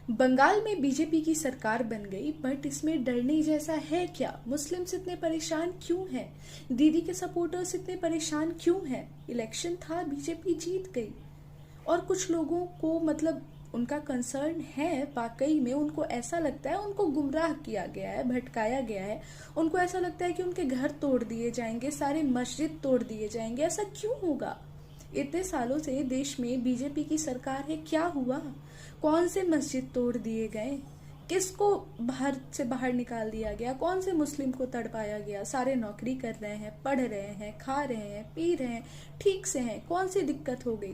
बंगाल में बीजेपी की सरकार बन गई, बट इसमें डरने जैसा है क्या? मुस्लिम्स इतने परेशान क्यों हैं? दीदी के सपोर्टर्स इतने परेशान क्यों हैं? इलेक्शन था, बीजेपी जीत गई। और कुछ लोगों को मतलब उनका कंसर्न है, वाकई में उनको ऐसा लगता है उनको गुमराह किया गया है, भटकाया गया है। उनको ऐसा लगता है कि उनके घर तोड़ दिए जाएंगे, सारे मस्जिद तोड़ दिए जाएंगे। ऐसा क्यों होगा? इतने सालों से देश में बीजेपी की सरकार है, क्या हुआ? कौन से मस्जिद तोड़ दिए गए? किसको बाहर से बाहर निकाल दिया गया? कौन से मुस्लिम को तड़पाया गया? सारे नौकरी कर रहे हैं, पढ़ रहे हैं, खा रहे हैं, पी रहे हैं, ठीक से हैं। कौन सी दिक्कत हो गई?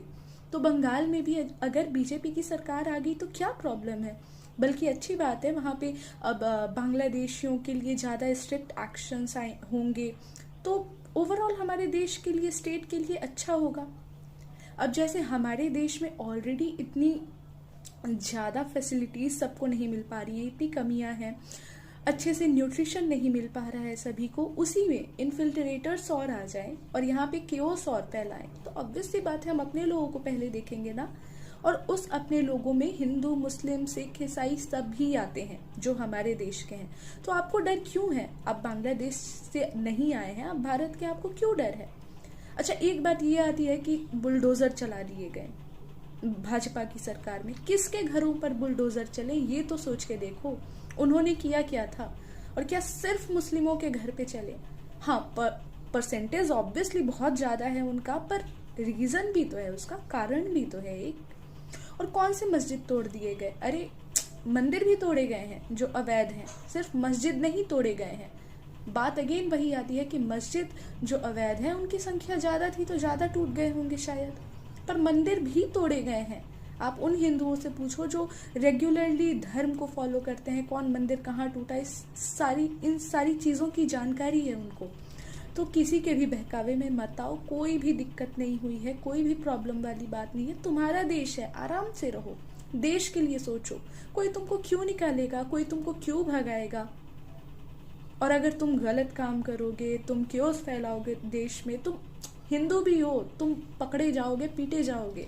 तो बंगाल में भी अगर बीजेपी की सरकार आ गई तो क्या प्रॉब्लम है? बल्कि अच्छी बात है, वहाँ पे अब बांग्लादेशियों के लिए ज़्यादा स्ट्रिक्ट एक्शंस आए होंगे, तो ओवरऑल हमारे देश के लिए, स्टेट के लिए अच्छा होगा। अब जैसे हमारे देश में ऑलरेडी इतनी ज़्यादा फैसिलिटीज़ सबको नहीं मिल पा रही हैं, इतनी कमियां हैं, अच्छे से न्यूट्रिशन नहीं मिल पा रहा है सभी को, उसी में इन्फिल्ट्रेटर्स और आ जाएं और यहाँ पे केओस और फैलाएं, तो ऑब्वियस सी बात है हम अपने लोगों को पहले देखेंगे ना। और उस अपने लोगों में हिंदू, मुस्लिम, सिख, ईसाई सब भी आते हैं जो हमारे देश के हैं। तो आपको डर क्यों है? आप बांग्लादेश से नहीं आए हैं, आप भारत के, आपको क्यों डर है? अच्छा, एक बात ये आती है कि बुलडोजर चला दिए गए भाजपा की सरकार में। किसके घरों पर बुलडोजर चले, ये तो सोच के देखो। उन्होंने किया क्या था? और क्या सिर्फ मुस्लिमों के घर पे चले? हाँ, परसेंटेज ऑब्वियसली बहुत ज्यादा है उनका, पर रीजन भी तो है, उसका कारण भी तो है एक। और कौन से मस्जिद तोड़ दिए गए? अरे मंदिर भी तोड़े गए हैं जो अवैध हैं, सिर्फ मस्जिद नहीं तोड़े गए हैं। बात अगेन वही आती है कि मस्जिद जो अवैध है उनकी संख्या ज्यादा थी तो ज्यादा टूट गए होंगे शायद, पर मंदिर भी तोड़े गए हैं। आप उन हिंदुओं से पूछो जो रेगुलरली धर्म को फॉलो करते हैं, कौन मंदिर कहाँ टूटा, इन सारी चीजों की जानकारी है उनको। तो किसी के भी बहकावे में मत आओ, कोई भी दिक्कत नहीं हुई है, कोई भी प्रॉब्लम वाली बात नहीं है। तुम्हारा देश है, आराम से रहो, देश के लिए सोचो। कोई तुमको क्यों निकालेगा? कोई तुमको क्यों भगाएगा? और अगर तुम गलत काम करोगे, तुम क्यों फैलाओगे देश में, तुम हिंदू भी हो, तुम पकड़े जाओगे, पीटे जाओगे।